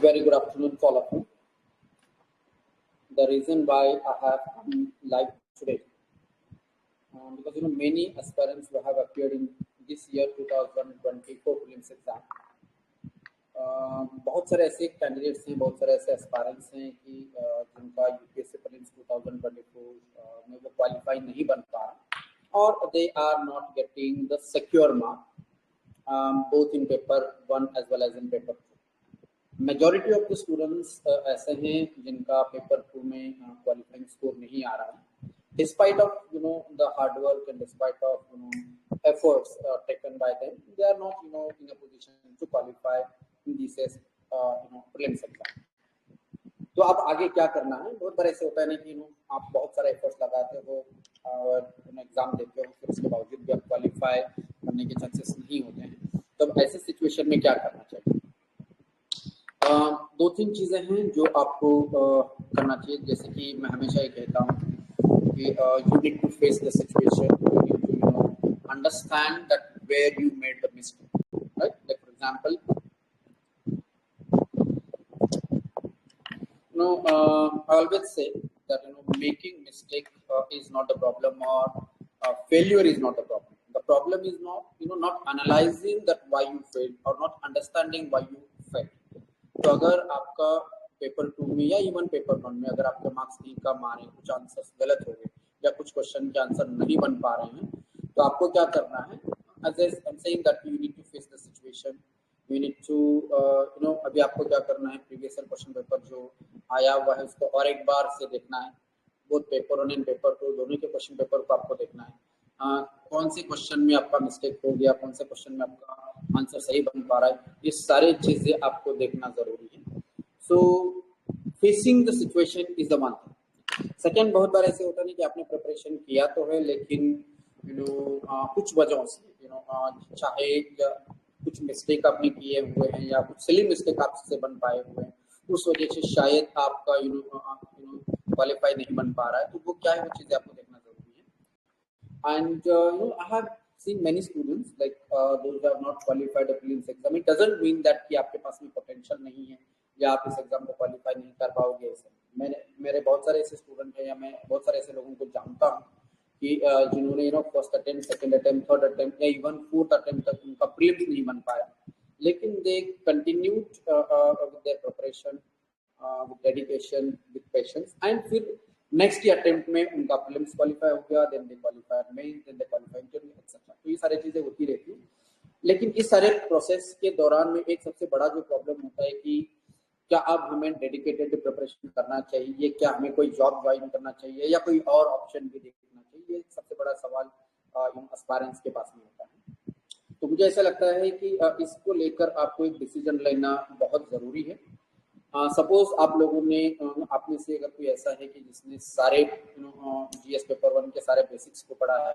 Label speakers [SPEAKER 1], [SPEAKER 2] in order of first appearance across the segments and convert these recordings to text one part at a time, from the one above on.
[SPEAKER 1] Very good afternoon to all of you. The reason why I have come live today, because many aspirants who have appeared in this year 2024 prelims exam. बहुत सारे ऐसे candidates हैं, बहुत सारे ऐसे aspirants हैं कि जिनका यूपीएससी प्रीलिम्स 2024 में वो क्वालिफाई नहीं बन पा रहा और they are not getting the secure mark both in paper 1 as well as in paper 2. Majority of the students ऐसे हैं जिनका पेपर 2 में क्वालिफाइंग स्कोर नहीं आ रहा है, despite of the hard work and despite of efforts taken by them, they are not in a position to qualify in this prelims exam. तो आप आगे क्या करना है? बहुत बार ऐसे होता है ना कि आप बहुत सारे एफर्ट्स लगाते हो और एग्जाम देते हो, फिर उसके बावजूद भी आप क्वालिफाई करने के चांसेस नहीं होते हैं. तो ऐसे सिचुएशन में क्या करना चाहिए? दो तीन चीजें हैं जो आपको करना चाहिए. जैसे कि मैं हमेशा ये कहता हूँ कि you need to face the situation, you need to understand that where you made the mistake, right? Like for example, I always say that making mistake is not the problem, or failure is not the problem. The problem is not analyzing that why you failed or not understanding why you failed. तो अगर आपका paper 2 में या even paper 1 में अगर आपके marks नहीं कम आ रहे हैं, कुछ आंसर्स गलत हो गए या कुछ क्वेश्चन के आंसर नहीं बन पा रहे हैं, तो आपको क्या करना है? As I'm saying that you need to face the situation, you need to अभी आपको क्या करना है? प्रीवियस ईयर क्वेश्चन पेपर जो आया हुआ है उसको और एक बार से देखना है. बोथ पेपर 1 एंड पेपर 2 दोनों के क्वेश्चन पेपर को आपको देखना है. कौन से क्वेश्चन में आपका मिस्टेक हो गया, कौन से क्वेश्चन में आपका आंसर सही बन पा रहा है, ये सारी चीजें आपको देखना जरूरी है. So facing the situation is the one thing. Second, बहुत बार ऐसे होता नहीं कि आपने प्रिपरेशन किया तो है लेकिन कुछ वजहों से चाहे या कुछ मिस्टेक आपने किए हुए हैं या कुछ सिली मिस्टेक आपसे बन पाए हुए हैं, उस वजह से शायद आपका क्वालिफाई नहीं बन पा रहा है. तो वो क्या है, वो चीजें आपको देखना जरूरी है. And I have seen many students like those who have not qualified the prelims exam. It doesn't mean that कि आपके पास में potential नहीं है या आप इस एग्जाम को क्वालिफाई नहीं कर पाओगे. ऐसे मेरे बहुत सारे ऐसे स्टूडेंट हैं या मैं बहुत सारे ऐसे लोगों को जानता हूँ कि जिन्होंने first attempt, second attempt, third attempt या इवन फोर्थ अटेम्प्ट तक उनका प्रीलिम्स नहीं बन पाया, लेकिन they continued with their preparation, with dedication, with patience, and फिर नेक्स्ट अटेम्प्ट में उनका प्रीलिम्स क्वालिफाई हो गया, then they qualify mains, then they qualify interview etcetera. तो ये सारी चीजें होती रहती है. लेकिन इस सारे प्रोसेस के दौरान में एक सबसे बड़ा जो प्रॉब्लम होता है कि क्या अब हमें डेडिकेटेड प्रिपरेशन करना चाहिए, क्या हमें कोई जॉब ज्वाइन करना चाहिए या कोई और ऑप्शन भी देखना चाहिए. ये सबसे बड़ा सवाल एस्पायरेंट्स के पास में होता है. तो मुझे ऐसा लगता है कि इसको लेकर आपको एक डिसीजन लेना बहुत जरूरी है. सपोज आप लोगों ने आप में से अगर कोई ऐसा है कि जिसने सारे जीएस पेपर 1 के सारे बेसिक्स को पढ़ा है,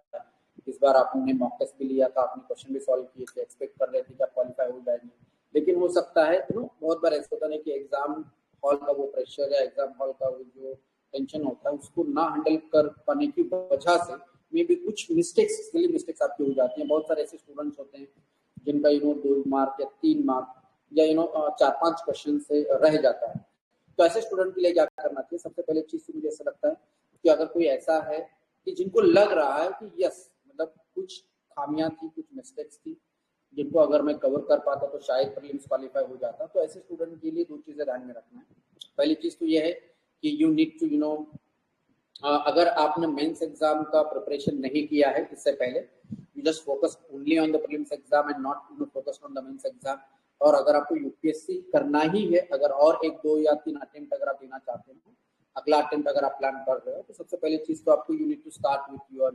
[SPEAKER 1] इस बार आपने मॉक टेस्ट भी लिया था, आपने क्वेश्चन भी सॉल्व किए थे, एक्सपेक्ट कर रहे थे कि आप क्वालिफाई हो जाएंगे, लेकिन हो सकता है बहुत बार ऐसा होता है कि एग्जाम हॉल का वो प्रेशर या एग्जाम हॉल का वो जो टेंशन होता है उसको ना हैंडल कर पाने की वजह से मे बी कुछ मिस्टेक्स आपकी हो जाती हैं. बहुत सारे ऐसे स्टूडेंट्स होते हैं जिनका 2 मार्क या 3 मार्क या 4-5 क्वेश्चन से रह जाता है. तो ऐसे स्टूडेंट के लिए क्या करना चाहिए? सबसे पहले चीज मुझे ऐसा लगता है कि अगर कोई ऐसा है कि जिनको लग रहा है कि यस मतलब कुछ खामियां थी, कुछ मिस्टेक्स थी जिनको अगर मैं कवर कर पाता तो शायद प्रीलिम्स क्वालिफाई हो जाता, तो ऐसे स्टूडेंट के लिए 2 चीजें ध्यान में रखना है. पहली चीज तो ये है कि यू नीड टू अगर आपने मेंस एग्जाम का प्रिपरेशन नहीं किया है इससे पहले, you just focus only on the prelims exam and not focused on the mains exam. और अगर आपको यूपीएससी करना ही है, अगर और 1, 2 या 3 अटेम्प्ट अगर आप देना चाहते हैं, अगला अटेम्प्ट अगर आप प्लान कर रहे हो, तो सबसे पहली चीज तो आपको you need to start with your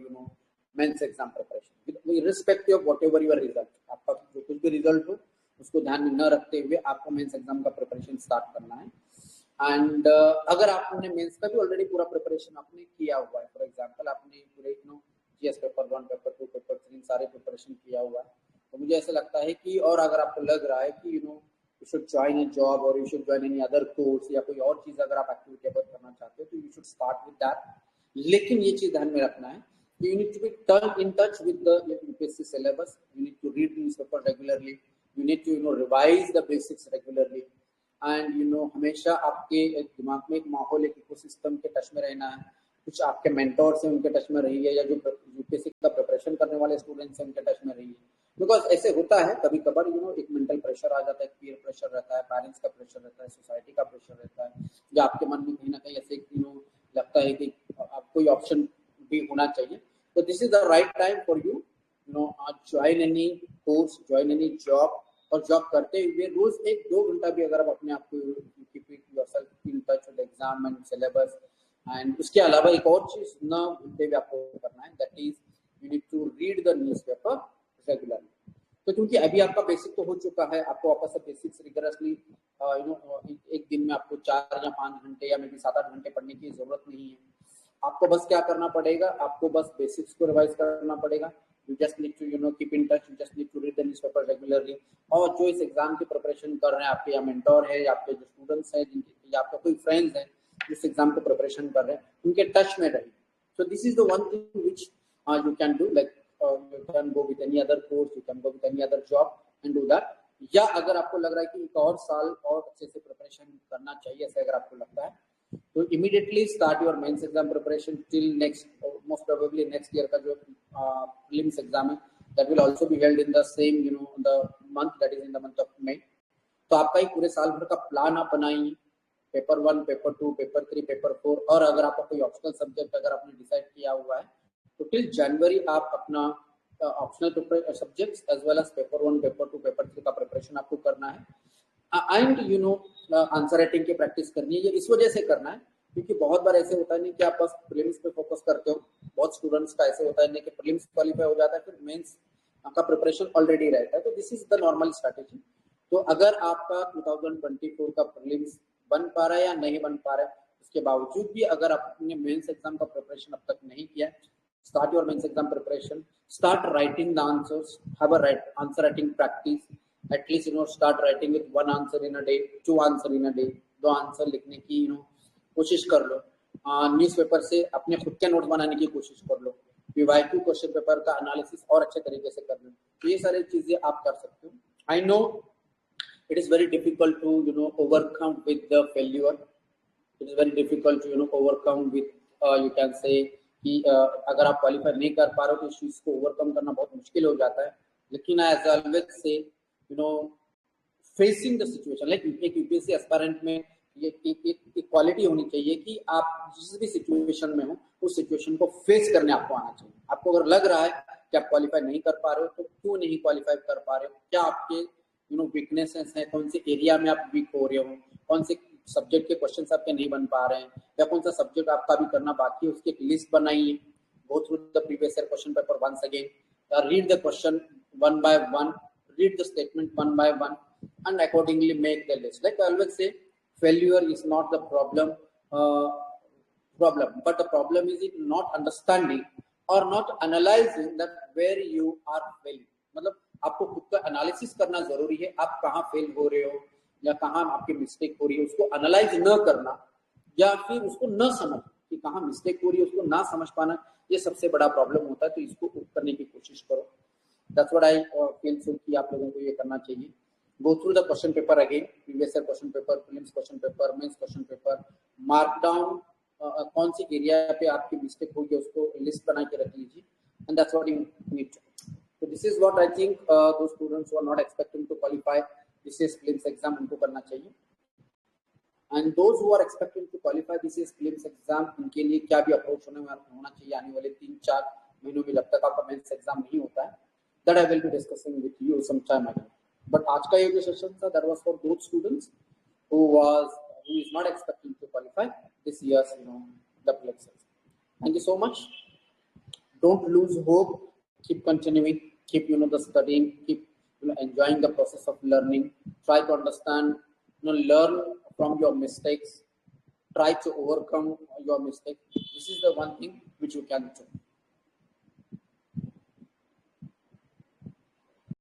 [SPEAKER 1] mains exam preparation irrespective of whatever your result. आपका जो कुछ भी रिजल्ट हो उसको ध्यान में न रखते हुए आपको मेंस एग्जाम का प्रिपरेशन स्टार्ट करना है. एंड अगर आपने मेंस का भी ऑलरेडी पूरा प्रिपरेशन आपने किया हुआ है, फॉर एग्जांपल आपने पूरे जीएस पेपर 1, पेपर 2, पेपर 3 सारे प्रिपरेशन किया हुआ है, तो मुझे ऐसा लगता है कि और अगर आपको लग रहा है कि you should join a job और you should join any other course या कोई और चीज अगर आप एक्टिविटी करना चाहते हो, तो you should start with that. लेकिन ये चीज ध्यान में रखना है कि you need to be in touch with the UPSC syllabus. You need to read newspaper regularly. You need to revise the basics regularly. And हमेशा आपके दिमाग में एक माहौल, एक इकोसिस्टम के टच में रहना है। कुछ आपके मेंटोर से उनके टच में रहिए, या जो यूपीएससी का प्रिपरेशन करने वाले स्टूडेंट्स हैं उनके टच में रहिए। बिकॉज ऐसे होता है कभी कभार एक मेंटल प्रेशर आ जाता है, पीयर प्रेशर रहता है, पेरेंट्स का प्रेशर रहता है, सोसाइटी का प्रेशर रहता है, या आपके मन में कहीं ना कहीं ऐसे लगता है कि आप कोई ऑप्शन भी होना चाहिए। तो this is the right time for you join any course, join any job, और जॉब करते हुए रोज 1-2 घंटा भी अगर आप अपने आप को keep yourself in touch with exam and syllabus. And उसके अलावा एक और चीज ना भूलते हुए आपको करना है, that is you need to read the newspaper regularly. तो क्योंकि अभी आपका बेसिक तो हो चुका है, आपको वापस से बेसिक्स रिगरसली एक दिन में आपको 4 या 5 घंटे या मे बी 7-8 घंटे पढ़ने की जरूरत नहीं है। आपको बस क्या करना पड़ेगा, आपको बस बेसिक्स को रिवाइज करना पड़ेगा। You just need to keep in touch, you just need to read the newspaper regularly. और जो इस एग्जाम की प्रिपरेशन कर रहे हैं, आपके या मेंटोर है, या आपके जो स्टूडेंट्स हैं, या आपका कोई फ्रेंड्स है जिस एग्जाम को प्रिपरेशन कर रहे हैं, उनके टच में रहिए। So this is the one thing which you can do, like you can go with any other course, you can go with any other job and do that। या अगर आपको लग रहा है कि एक और साल और अच्छे से प्रिपरेशन करना चाहिए, ऐसे अगर आपको लगता है, तो immediately start your mains exam preparation till next, most probably next year का जो प्रीलिम्स एग्जाम है, that will also be held in the same the month, that is in the month of May. तो आपका एक पूरे साल भर का प्लान आप बनाइए, पेपर 1, पेपर 2, पेपर 3, पेपर 4, और अगर आपका कोई ऑप्शनल सब्जेक्ट अगर आपने डिसाइड किया हुआ है तो टिल जनवरी आप अपना optional subjects as well as paper 1, paper 2, paper 3 का प्रिपरेशन आपको करना है। एंड आंसर राइटिंग की प्रैक्टिस करनी है। ये इस वजह से करना है क्योंकि बहुत बार ऐसे होता है नहीं कि आप बस प्रीलिम्स पे फोकस करते हो। बहुत स्टूडेंट्स का ऐसे होता है नहीं कि प्रीलिम्स क्वालिफाई हो जाता है, फिर मेंस का प्रिपरेशन ऑलरेडी रहता है। तो this is the normal strategy. तो अगर आपका 2024 का प्रीलिम्स बन पा रहा है या नहीं बन पा रहा है, उसके बावजूद भी अगर आपने मेंस एग्जाम का प्रिपरेशन अब तक नहीं किया, start your mains exam preparation, start writing the answers, have a answer writing practice, at least start writing with 1 answer in a day, 2 answer in a day, 2 answer लिखने की कोशिश कर लो। Newspaper से अपने खुद के नोट्स बनाने की कोशिश कर लो, पीवाईक्यू क्वेश्चन पेपर का एनालिसिस और अच्छे तरीके से कर लो। तो ये सारी चीजें आप कर सकते हो। I know it is very difficult to overcome with the failure, it is very difficult to overcome with you can say कि अगर आप क्वालिफाई नहीं कर पा रहे हो तो इस चीज को ओवरकम करना बहुत मुश्किल हो जाता है। लेकिन एज ऑलवेज से फेसिंग द सिचुएशन, लाइक एक यूपीएससी एस्पायरेंट में ये एक क्वालिटी होनी चाहिए कि आप जिस भी सिचुएशन में हो उस सिचुएशन को फेस करने आपको आना चाहिए। आपको अगर लग रहा है कि आप क्वालिफाई नहीं कर पा रहे हो तो क्यों नहीं क्वालिफाई कर पा रहे हो, क्या आपके वीकनेसेस हैं, कौन से एरिया में आप वीक हो रहे हो, कौन से सब्जेक्ट के क्वेश्चंस आपके नहीं बन पा रहे हैं, या कौन सा सब्जेक्ट आपका भी करना बाकी है, उसकी एक लिस्ट बनाइए। Go through the previous year question paper once again, read the question one by one, read the statement one by one, and accordingly make the list. Like I always say, failure is not the problem, but the problem is it not understanding or not analyzing that where you are failing. मतलब आपको खुद का analysis करना जरूरी है, आप कहाँ fail हो रहे हो या कहाँ आपकी मिस्टेक हो रही है, उसको एनालाइज न करना या फिर उसको न समझ कि कहाँ मिस्टेक हो रही है, उसको ना समझ पाना, ये सबसे बड़ा प्रॉब्लम होता है। तो इसको करने की कोशिश करो। That's what I feel so कि आप लोगों को ये करना चाहिए। Go through the question paper again, previous year question paper, prelims question paper, mains question paper, mark down कौन सी एरिया पे आपकी मिस्टेक हुई है उसको लिस्ट बना के रख लीजिए, and that's what you need to do. So this is what I think those students who are not expecting to qualify this year's prelims exam उनको करना चाहिए, and those who are expecting to qualify this year's prelims exam उनके लिए क्या भी approach होना चाहिए आने वाले 3-4 महीनों में, जब तक आपका मेंस एग्जाम नहीं होता है, that I will be discussing with you some time ago. But आज का ये जो सेशन था, that was for those students who is not expecting to qualify this year's the prelims exam. Thank you so much. Don't lose hope. Keep continuing. Keep the studying. Keep enjoying the process of learning. Try to understand. Learn from your mistakes. Try to overcome your mistakes. This is the one thing which you can do.